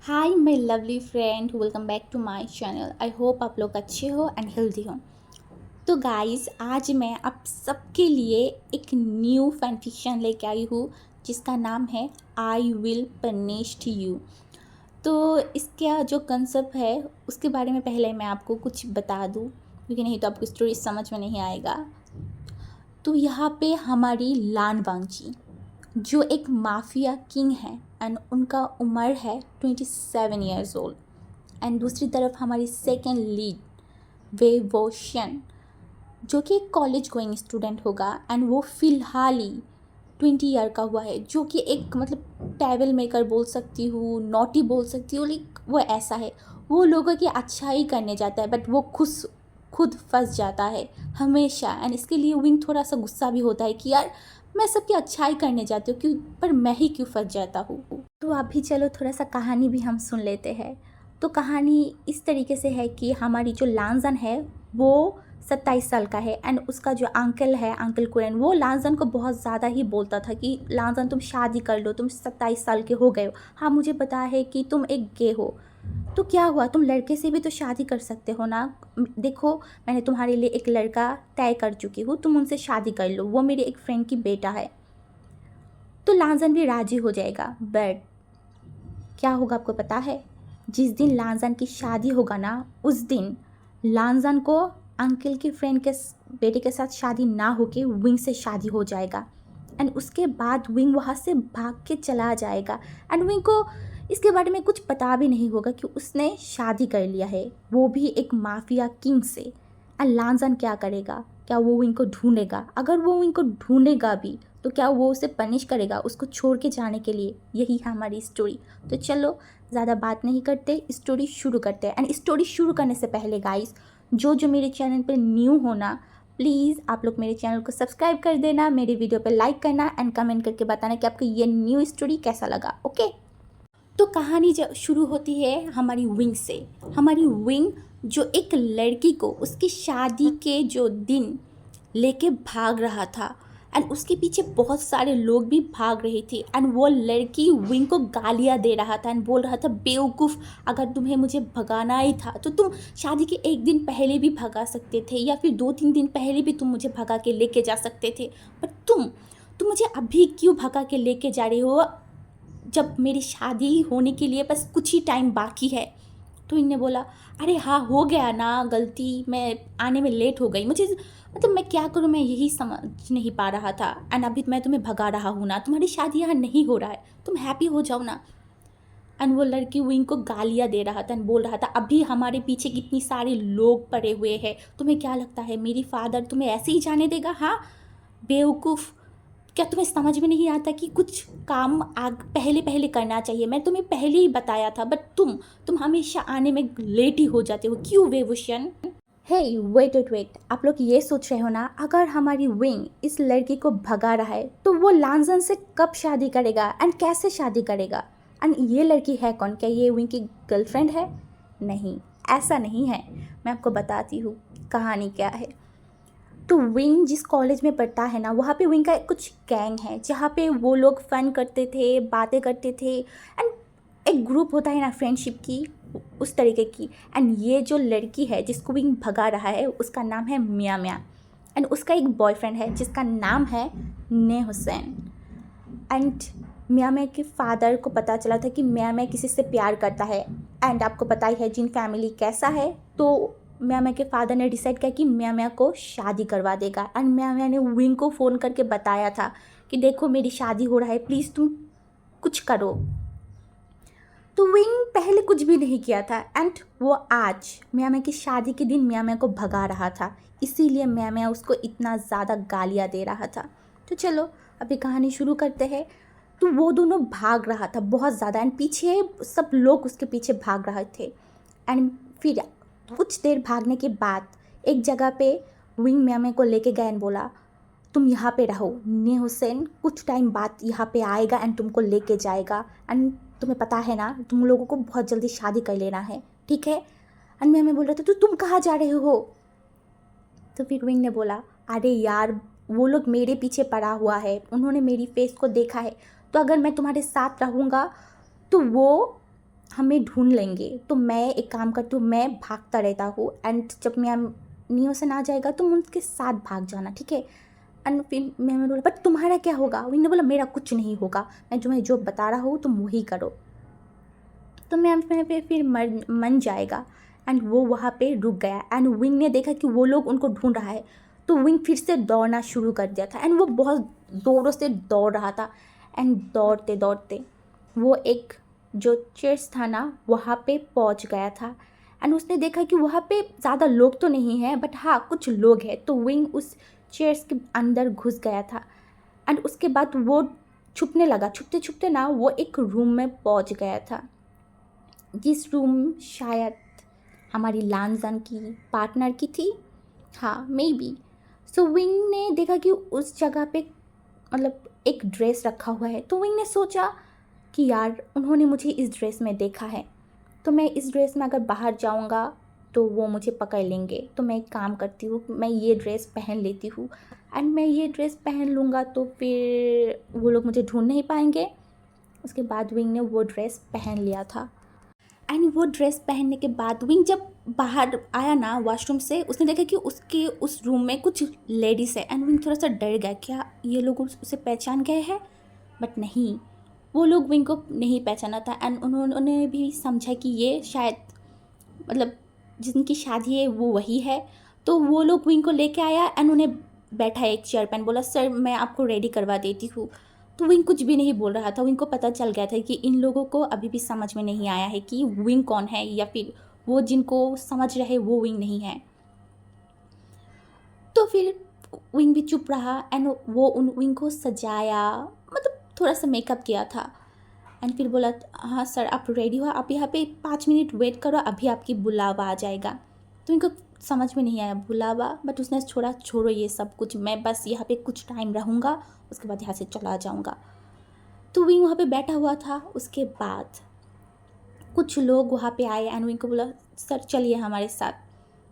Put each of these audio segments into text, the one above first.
Hi my lovely friend, welcome back to my channel. I hope आप लोग अच्छे हो एंड हेल्दी हो। तो गाइस, आज मैं आप सबके लिए एक न्यू फैन फिक्शन लेके आई हूँ जिसका नाम है आई विल पनिश यू। तो इसका जो कंसेप्ट है उसके बारे में पहले मैं आपको कुछ बता दूँ, क्योंकि नहीं तो आपको स्टोरी समझ में नहीं आएगा। तो यहाँ पे हमारी लान वांगची जो एक माफिया किंग है एंड उनका उम्र है 27 ईयर्स ओल्ड। एंड दूसरी तरफ हमारी सेकेंड लीड वे वोशन जो कि एक कॉलेज गोइंग स्टूडेंट होगा एंड वो फ़िलहाल ही 20 ईयर का हुआ है, जो कि एक मतलब ट्रैवल मेकर बोल सकती हूँ, नॉटी बोल सकती हूँ। लाइक वो ऐसा है, वो लोगों की अच्छाई करने जाता है बट वो खुद फंस जाता है हमेशा। एंड इसके लिए विंग थोड़ा सा गुस्सा भी होता है कि यार मैं सबकी अच्छाई करने जाती हूँ क्यों, पर मैं ही क्यों फंस जाता हूँ। तो अभी चलो थोड़ा सा कहानी भी हम सुन लेते हैं। तो कहानी इस तरीके से है कि हमारी जो लांजन है वो 27 साल का है एंड उसका जो अंकल है, अंकल कुरन, वो लांजन को बहुत ज़्यादा ही बोलता था कि लांजन तुम शादी कर लो, तुम 27 साल के हो गए हो, हाँ मुझे पता है कि तुम एक गे हो, तो क्या हुआ, तुम लड़के से भी तो शादी कर सकते हो ना। देखो मैंने तुम्हारे लिए एक लड़का तय कर चुकी हूँ, तुम उनसे शादी कर लो, वो मेरे एक फ्रेंड की बेटा है। तो लांजन भी राजी हो जाएगा। बट क्या होगा आपको पता है, जिस दिन लांजन की शादी होगा ना, उस दिन लांजन को अंकल की फ्रेंड के बेटे के साथ शादी ना होके विंग से शादी हो जाएगा। एंड उसके बाद विंग वहाँ से भाग के चला जाएगा एंड विंग को इसके बारे में कुछ पता भी नहीं होगा कि उसने शादी कर लिया है, वो भी एक माफिया किंग से। एंड लांजन क्या करेगा, क्या वो विंग को ढूंढेगा? अगर वो विंग को ढूंढेगा भी तो क्या वो उसे पनिश करेगा उसको छोड़ के जाने के लिए? यही है हमारी स्टोरी। तो चलो ज़्यादा बात नहीं करते, स्टोरी शुरू करते हैं। एंड स्टोरी शुरू करने से पहले गाइस, जो मेरे चैनल पर न्यू होना, प्लीज़ आप लोग मेरे चैनल को सब्सक्राइब कर देना, मेरे वीडियो पर लाइक करना एंड कमेंट करके बताना कि आपको ये न्यू स्टोरी कैसा लगा। ओके, तो कहानी जब शुरू होती है हमारी विंग से। हमारी विंग जो एक लड़की को उसकी शादी के जो दिन लेके भाग रहा था एंड उसके पीछे बहुत सारे लोग भी भाग रहे थे एंड वो लड़की विंग को गालियाँ दे रहा था एंड बोल रहा था, बेवकूफ़, अगर तुम्हें मुझे भगाना ही था तो तुम शादी के एक दिन पहले भी भगा सकते थे या फिर 2-3 दिन पहले भी तुम मुझे भगा के लेके जा सकते थे। पर तुम मुझे अभी क्यों भगा के लेके जा रहे हो जब मेरी शादी होने के लिए बस कुछ ही टाइम बाकी है? तो इनने बोला, अरे हाँ हो गया ना गलती, मैं आने में लेट हो गई, मुझे मतलब मैं क्या करूँ, मैं यही समझ नहीं पा रहा था एंड अभी मैं तुम्हें भगा रहा हूँ ना, तुम्हारी शादी यहाँ नहीं हो रहा है, तुम हैप्पी हो जाओ ना। एंड वो लड़की विंग को गालियाँ दे रहा था एंड बोल रहा था, अभी हमारे पीछे कितनी सारे लोग पड़े हुए हैं, तुम्हें क्या लगता है मेरी फादर तुम्हें ऐसे ही जाने देगा? हाँ बेवकूफ़, क्या तुम्हें समझ में नहीं आता कि कुछ काम आग पहले पहले करना चाहिए? मैं तुम्हें पहले ही बताया था, बट तुम हमेशा आने में लेट ही हो जाते हो, क्यों वेवुशन? हे वेट वेट वेट, आप लोग ये सोच रहे हो ना, अगर हमारी विंग इस लड़की को भगा रहा है तो वो लांजन से कब शादी करेगा एंड कैसे शादी करेगा? एंड ये लड़की है कौन? क्या ये विंग की गर्लफ्रेंड है? नहीं, ऐसा नहीं है। मैं आपको बताती हूँ कहानी क्या है। तो विंग जिस कॉलेज में पढ़ता है ना, वहाँ पे विंग का कुछ गैंग है जहाँ पे वो लोग फ़न करते थे, बातें करते थे एंड एक ग्रुप होता है ना फ्रेंडशिप की, उस तरीके की। एंड ये जो लड़की है जिसको विंग भगा रहा है उसका नाम है मिया मिया एंड उसका एक बॉयफ्रेंड है जिसका नाम है ने हुसैन। एंड मिया मिया के फादर को पता चला था कि मिया मिया किसी से प्यार करता है एंड आपको पता ही है जिन फैमिली कैसा है। तो मिया मिया के फादर ने डिसाइड किया कि मिया मिया को शादी करवा देगा एंड मिया मिया ने विंग को फ़ोन करके बताया था कि देखो मेरी शादी हो रहा है, प्लीज़ तुम कुछ करो। तो विंग पहले कुछ भी नहीं किया था एंड वो आज मिया मिया की शादी के दिन मिया मिया को भगा रहा था, इसीलिए मिया मिया उसको इतना ज़्यादा गालियाँ दे रहा था। तो चलो अभी कहानी शुरू करते हैं। तो वो दोनों भाग रहा था बहुत ज़्यादा एंड पीछे सब लोग उसके पीछे भाग रहे थे। एंड फिर कुछ देर भागने के बाद एक जगह पे विंग मिया मिया को लेके गया एंड बोला, तुम यहाँ पे रहो, ने हुसैन कुछ टाइम बाद यहाँ पे आएगा एंड तुमको लेके जाएगा एंड तुम्हें पता है ना तुम लोगों को बहुत जल्दी शादी कर लेना है, ठीक है? एंड मैं बोल रहा था, तो तुम कहाँ जा रहे हो? तो फिर विंग ने बोला, अरे यार वो लोग मेरे पीछे पड़ा हुआ है, उन्होंने मेरी फेस को देखा है, तो अगर मैं तुम्हारे साथ रहूँगा तो वो हमें ढूंढ लेंगे। तो मैं एक काम करती हूँ, मैं भागता रहता हूँ एंड जब मैं नियोसन आ जाएगा तो उनके साथ भाग जाना, ठीक है। एंड फिर मैंने बोला बट तुम्हारा क्या होगा? विंग ने बोला मेरा कुछ नहीं होगा, मैं जो बता रहा हूँ तुम वही करो। तो मैं पे फिर मन जाएगा। एंड वो वहाँ पे रुक गया एंड विंग ने देखा कि वो लोग उनको ढूंढ रहा है, तो विंग फिर से दौड़ना शुरू कर दिया था। एंड वो बहुत ज़ोरों से दौड़ रहा था एंड दौड़ते दौड़ते वो एक जो चर्च था ना वहाँ पे पहुँच गया था। एंड उसने देखा कि वहाँ पे ज़्यादा लोग तो नहीं हैं बट हाँ कुछ लोग हैं, तो विंग उस चर्च के अंदर घुस गया था। एंड उसके बाद वो छुपने लगा, छुपते छुपते ना वो एक रूम में पहुँच गया था, जिस रूम शायद हमारी लानजान की पार्टनर की थी, हाँ मे बी। सो विंग ने देखा कि उस जगह पे मतलब एक ड्रेस रखा हुआ है, तो विंग ने सोचा कि यार उन्होंने मुझे इस ड्रेस में देखा है, तो मैं इस ड्रेस में अगर बाहर जाऊंगा तो वो मुझे पकड़ लेंगे। तो मैं एक काम करती हूँ, मैं ये ड्रेस पहन लेती हूँ एंड मैं ये ड्रेस पहन लूँगा तो फिर वो लोग मुझे ढूंढ नहीं पाएंगे। उसके बाद विंग ने वो ड्रेस पहन लिया था। एंड वो ड्रेस पहनने के बाद विंग जब बाहर आया ना वॉशरूम से, उसने देखा कि उसके उस रूम में कुछ लेडीज़ है। एंड विंग थोड़ा सा डर गया, क्या ये लोग उसे पहचान गए हैं? बट नहीं, वो लोग विंग को नहीं पहचाना था। एंड उन्होंने भी समझा कि ये शायद मतलब जिनकी शादी है वो वही है। तो वो लोग विंग को लेके आया एंड उन्हें बैठा एक चेयर पर, बोला सर मैं आपको रेडी करवा देती हूँ। तो विंग कुछ भी नहीं बोल रहा था। विंग को पता चल गया था कि इन लोगों को अभी भी समझ में नहीं आया है कि विंग कौन है, या फिर वो जिनको समझ रहे वो विंग नहीं है। तो फिर विंग भी चुप रहा एंड वो उन विंग को सजाया, मतलब थोड़ा सा मेकअप किया था। एंड फिर बोला हाँ सर आप रेडी हो, आप यहाँ पे 5 मिनट वेट करो, अभी आपकी बुलावा आ जाएगा। तो इनको समझ में नहीं आया बुलावा, बट उसने छोड़ो ये सब कुछ, मैं बस यहाँ पे कुछ टाइम रहूँगा, उसके बाद यहाँ से चला जाऊँगा। तो विंग वहाँ पे बैठा हुआ था। उसके बाद कुछ लोग वहाँ पे आए एंड विंग को बोला सर चलिए हमारे साथ।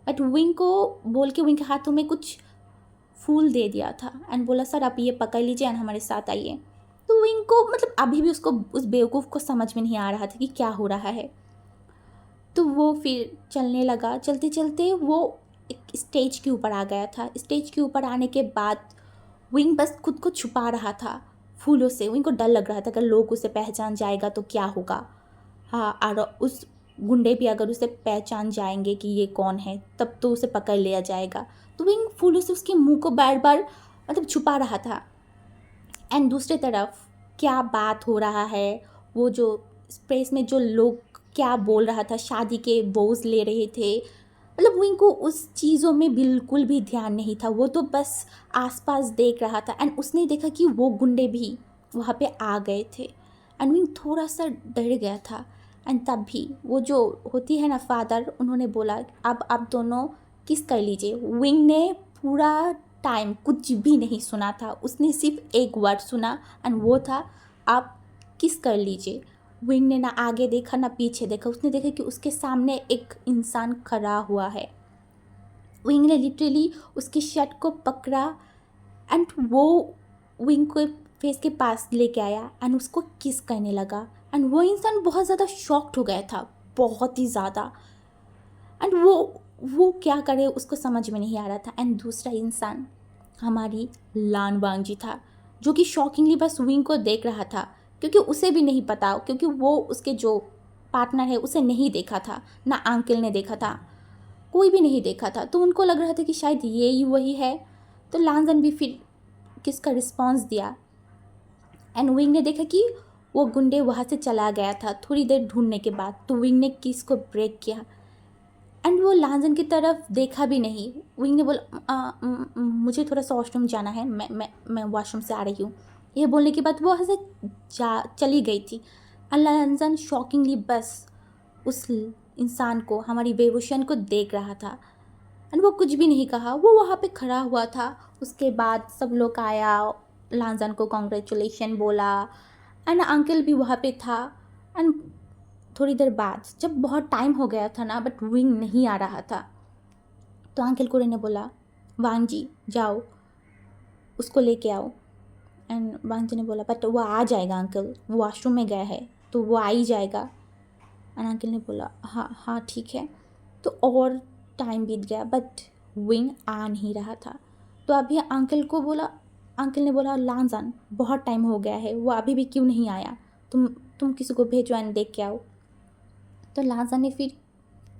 बट विंग को बोल के विंग के हाथों में कुछ फूल दे दिया था एंड बोला सर आप ये पकड़ लीजिए एंड हमारे साथ आइए। तो विंग को मतलब अभी भी उसको उस बेवकूफ़ को समझ में नहीं आ रहा था कि क्या हो रहा है। तो वो फिर चलने लगा, चलते चलते वो एक स्टेज के ऊपर आ गया था। स्टेज के ऊपर आने के बाद विंग बस खुद को छुपा रहा था फूलों से। विंग को डर लग रहा था अगर लोग उसे पहचान जाएगा तो क्या होगा। हाँ, और उस गुंडे भी अगर उसे पहचान जाएंगे कि ये कौन है तब तो उसे पकड़ लिया जाएगा। तो विंग फूलों से उसके मुंह को बार बार मतलब छुपा रहा था। एंड दूसरी तरफ क्या बात हो रहा है, वो जो स्पेस में जो लोग क्या बोल रहा था, शादी के वोज ले रहे थे, मतलब विंग को उस चीज़ों में बिल्कुल भी ध्यान नहीं था। वो तो बस आसपास देख रहा था एंड उसने देखा कि वो गुंडे भी वहाँ पे आ गए थे एंड विंग थोड़ा सा डर गया था। एंड तब भी वो जो होती है ना फादर, उन्होंने बोला अब आप दोनों किस कर लीजिए। विंग ने पूरा टाइम कुछ भी नहीं सुना था, उसने सिर्फ एक वर्ड सुना एंड वो था आप किस कर लीजिए। विंग ने ना आगे देखा ना पीछे देखा, उसने देखा कि उसके सामने एक इंसान खड़ा हुआ है। विंग ने लिटरली उसकी शर्ट को पकड़ा एंड वो विंग को फेस के पास लेके आया एंड उसको किस करने लगा। एंड वो इंसान बहुत ज़्यादा शॉक्ड हो गया था, बहुत ही ज़्यादा। एंड वो क्या करे उसको समझ में नहीं आ रहा था। एंड दूसरा इंसान हमारी लान वांगजी था, जो कि शॉकिंगली बस विंग को देख रहा था, क्योंकि उसे भी नहीं पता, क्योंकि वो उसके जो पार्टनर है उसे नहीं देखा था, ना अंकल ने देखा था, कोई भी नहीं देखा था। तो उनको लग रहा था कि शायद ये ही वही है। तो लानजन भी फिर किसका रिस्पॉन्स दिया एंड विंग ने देखा कि वो गुंडे वहाँ से चला गया था थोड़ी देर ढूंढने के बाद। तो विंग ने किस को ब्रेक किया एंड वो लांजन की तरफ देखा भी नहीं। विंग ने बोला मुझे थोड़ा सा वॉशरूम जाना है, मैं वॉशरूम से आ रही हूँ। ये बोलने के बाद वो वहाँ से चली गई थी। और लांजन शॉकिंगली बस उस इंसान को, हमारी बेबुशन को देख रहा था एंड वो कुछ भी नहीं कहा, वो वहाँ पे खड़ा हुआ था। उसके बाद सब लोग आया, लांजन को कॉन्ग्रेचुलेशन बोला एंड अंकल भी वहाँ पे था। एंड थोड़ी देर बाद जब बहुत टाइम हो गया था ना बट विंग नहीं आ रहा था, तो अंकल कोरे ने बोला वांग जी जाओ उसको लेके आओ। एंड वांग जी ने बोला बट वो आ जाएगा अंकल, वो वॉशरूम में गया है तो वो आ ही जाएगा। एंड अंकल ने बोला हाँ हाँ ठीक है। तो और टाइम बीत गया बट विंग आ नहीं रहा था। तो अभी अंकल ने बोला लांजान बहुत टाइम हो गया है, वो अभी भी क्यों नहीं आया, तुम किसी को भेजो एंड देख के आओ। तो लांजान ने फिर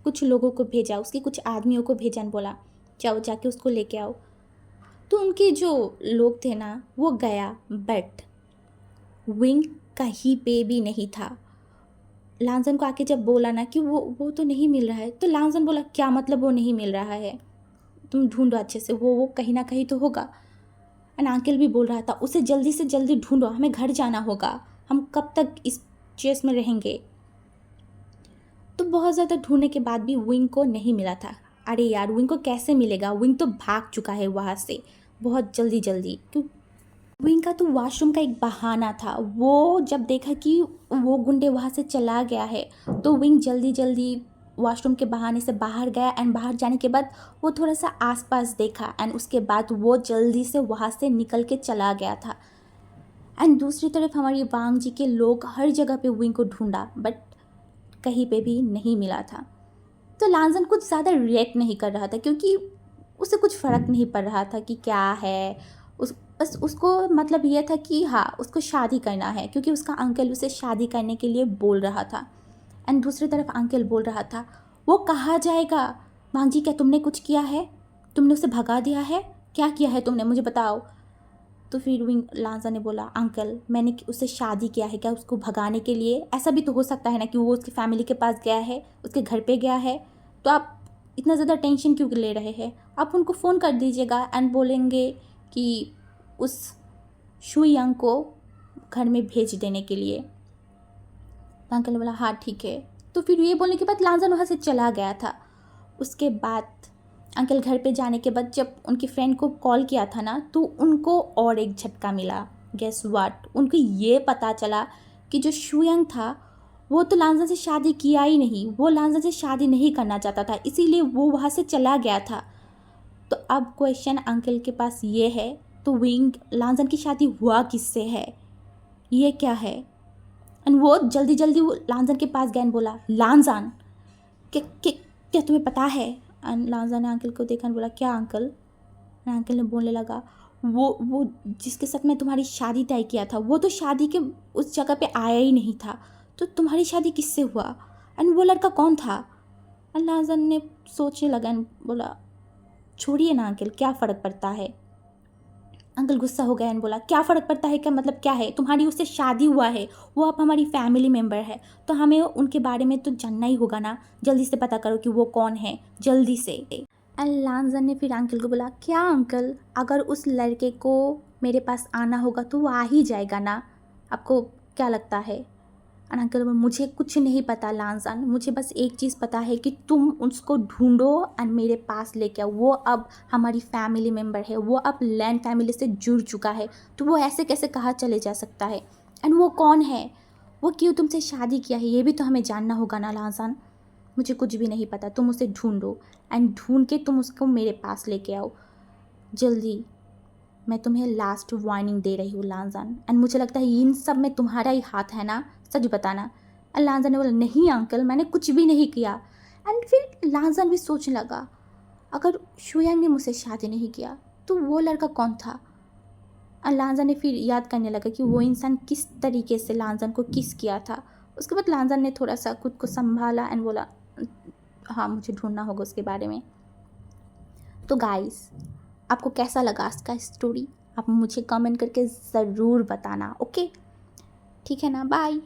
कुछ लोगों को भेजा, उसके कुछ आदमियों को भेजा एंड बोला जाओ जाके उसको लेके आओ। तो उनके जो लोग थे ना वो गया बट विंग कहीं पे भी नहीं था। लांजन को आके जब बोला ना कि वो तो नहीं मिल रहा है, तो लांजन बोला क्या मतलब वो नहीं मिल रहा है, तुम ढूंढो अच्छे से, वो कहीं ना कहीं तो होगा। एंड अंकल भी बोल रहा था उसे जल्दी से जल्दी ढूंढो, हमें घर जाना होगा, हम कब तक इस चेस में रहेंगे। तो बहुत ज़्यादा ढूंढने के बाद भी विंग को नहीं मिला था। अरे यार विंग को कैसे मिलेगा, विंग तो भाग चुका है वहाँ से बहुत जल्दी जल्दी। क्यों विंग का तो वॉशरूम का एक बहाना था, वो जब देखा कि वो गुंडे वहाँ से चला गया है तो विंग जल्दी जल्दी वॉशरूम के बहाने से बाहर गया एंड बाहर जाने के बाद वो थोड़ा सा आसपास देखा एंड उसके बाद वो जल्दी से वहाँ से निकल के चला गया था। एंड दूसरी तरफ हमारी वांग जी के लोग हर जगह पे विंग को ढूंढा बट कहीं पे भी नहीं मिला था। तो लांजन कुछ ज़्यादा रिएक्ट नहीं कर रहा था क्योंकि उसे कुछ फ़र्क नहीं पड़ रहा था कि क्या है, बस उसको मतलब ये था कि हाँ उसको शादी करना है क्योंकि उसका अंकल उसे शादी करने के लिए बोल रहा था। एंड दूसरी तरफ अंकल बोल रहा था वो कहाँ जाएगा, मांग जी क्या तुमने कुछ किया है, तुमने उसे भगा दिया है, क्या किया है तुमने मुझे बताओ। तो फिर विंग लांजा ने बोला अंकल मैंने उससे शादी किया है क्या उसको भगाने के लिए, ऐसा भी तो हो सकता है ना कि वो उसकी फैमिली के पास गया है, उसके घर पे गया है, तो आप इतना ज़्यादा टेंशन क्यों ले रहे हैं, आप उनको फ़ोन कर दीजिएगा एंड बोलेंगे कि उस शू यंग को घर में भेज देने के लिए। तो अंकल ने बोला हाँ ठीक है। तो फिर ये बोलने के बाद लांजन वहाँ से चला गया था। उसके बाद अंकल घर पे जाने के बाद जब उनकी फ्रेंड को कॉल किया था ना तो उनको और एक झटका मिला। गेस व्हाट, उनको ये पता चला कि जो शुयंग था वो तो लांजन से शादी किया ही नहीं, वो लांजन से शादी नहीं करना चाहता था, इसीलिए वो वहाँ से चला गया था। तो अब क्वेश्चन अंकल के पास ये है तो विंग लांजन की शादी हुआ किससे है, ये क्या है। एंड वो जल्दी जल्दी वो लांजन के पास गया बोला लांजन क्या तुम्हें पता है। एंड लांजा ने अंकल को देखा बोला क्या अंकल। अंकल ने बोलने लगा वो जिसके साथ मैं तुम्हारी शादी तय किया था वो तो शादी के उस जगह पे आया ही नहीं था, तो तुम्हारी शादी किससे हुआ एंड वो लड़का कौन था। एंड लांजा ने सोचने लगा एंड बोला छोड़िए ना अंकल क्या फ़र्क पड़ता है। अंकल गुस्सा हो गया एंड बोला क्या फ़र्क पड़ता है, क्या मतलब क्या है, तुम्हारी उससे शादी हुआ है, वो अब हमारी फैमिली मेम्बर है तो हमें उनके बारे में तो जानना ही होगा ना, जल्दी से पता करो कि वो कौन है जल्दी से। एंड लांजन ने फिर अंकल को बोला क्या अंकल अगर उस लड़के को मेरे पास आना होगा तो वो आ ही जाएगा ना, आपको क्या लगता है। और अंकल बोला मुझे कुछ नहीं पता लांजान, मुझे बस एक चीज़ पता है कि तुम उसको ढूंढो एंड मेरे पास लेके आओ, वो अब हमारी फैमिली मेम्बर है, वो अब लैंड फैमिली से जुड़ चुका है, तो वो ऐसे कैसे कहाँ चले जा सकता है, एंड वो कौन है, वो क्यों तुमसे शादी किया है, ये भी तो हमें जानना होगा ना लांजान। मुझे कुछ भी नहीं पता, तुम उसे ढूंढो एंड ढूंढ के तुम उसको मेरे पास लेके आओ जल्दी, मैं तुम्हें लास्ट वार्निंग दे रही हूँ लांजान। एंड मुझे लगता है इन सब में तुम्हारा ही हाथ है ना, सच बताना। एंड लांजान ने बोला नहीं अंकल मैंने कुछ भी नहीं किया। एंड फिर लांजान भी सोचने लगा अगर शुयांग ने मुझसे शादी नहीं किया तो वो लड़का कौन था। और लांजान ने फिर याद करने लगा कि वो इंसान किस तरीके से लांजान को किस किया था। उसके बाद लांजान ने थोड़ा सा खुद को संभाला एंड बोला हाँ मुझे ढूंढना होगा उसके बारे में। तो गाइस आपको कैसा लगा आज का स्टोरी, आप मुझे कमेंट करके ज़रूर बताना, ओके ठीक है ना, बाय।